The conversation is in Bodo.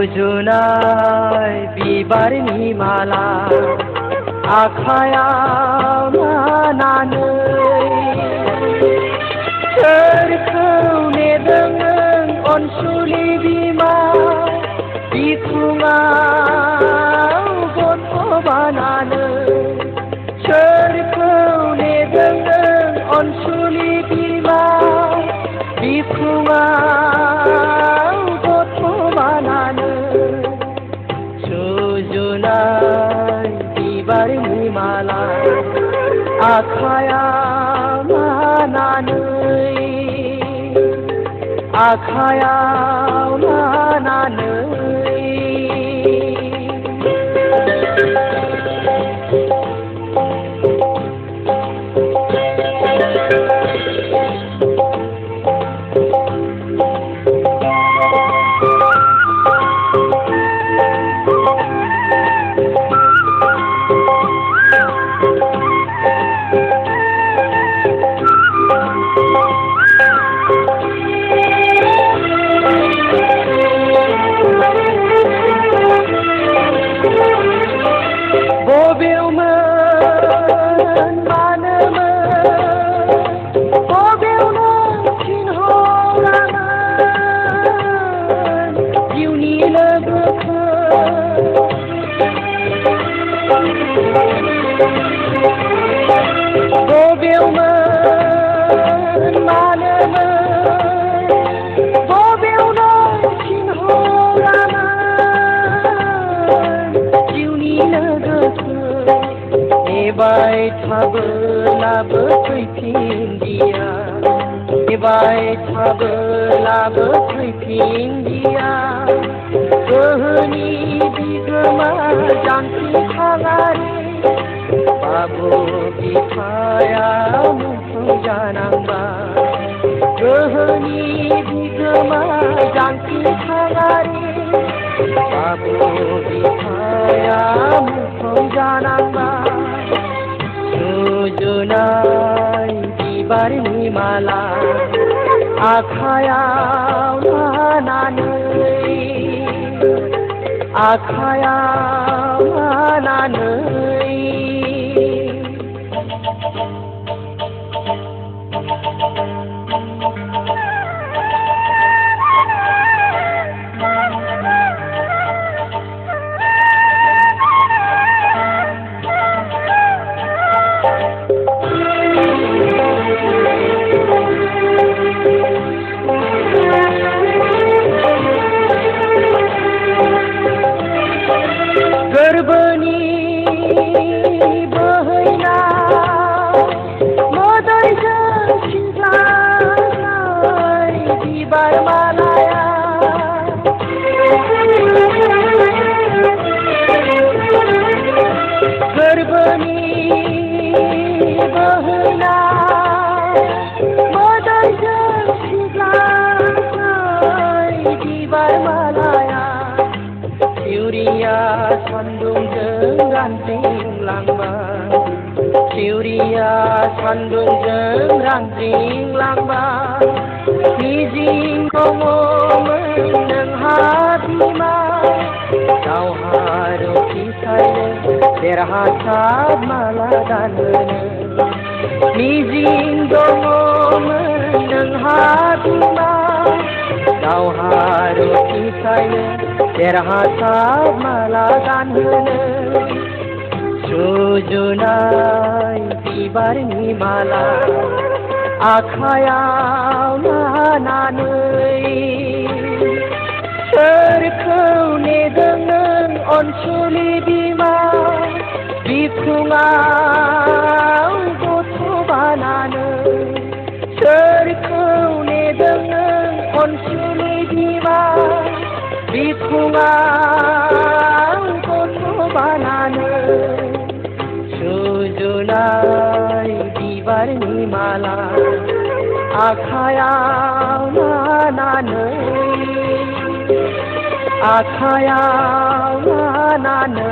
सुजुनाय बिबारनि माला आखायाव लानानै सोरखौ नेदों नों अनसुलि बिमा बिखुङाव गथ' बानानै सोरखौ नेदों नों अनसुलि बिमा बिखुङाव गथ' बानानै सुजुनाय बिबारनि माला आखायाव लानानै नेबाय थाबोलाबो फैफिनदिया नेबाय थाबोलाबो फैफिनदिया गोहोनि बिगोमा जांख्रिखाङारि बाबु बिफाया मुंख्लं जानांबाय गोहोनि बिगोमा जांख्रिखाङारि बाबु बिफाया मुंख्लं जानांबाय सुजुनाय बिबारनि माला आखायाव लानानै गोरबोनि बोहैनाय मोदैजों सिंजानाय बिबार मालाया गोरबोनि बोहैनाय मोदैजों सिंजानाय बिबार मालाया सिउरिया सान्दुंजों रानज्रिंलांबाय सिउरिया सान्दुंजों रानज्रिंलांबाय मिजिं दङमोन नोंहा बिमा दावहारु फिसायनो देरहासार माला गानहोनो मिजिं दङमोन नोंहा बिमा दावहारु फिसायनो देरहासार माला गानहोनो सुजुनाय बिबारनि माला आखायाव लानानै सोरखौ नेदों नों अनसुलि बिमा बिखुङाव गथ' बानानै सोरखौ नेदों नों अनसुलि बिमा बिखुङाव गथ' बानानै सुजुनाय बिबारनि माला आखायाव लानानै आखायाव लानानै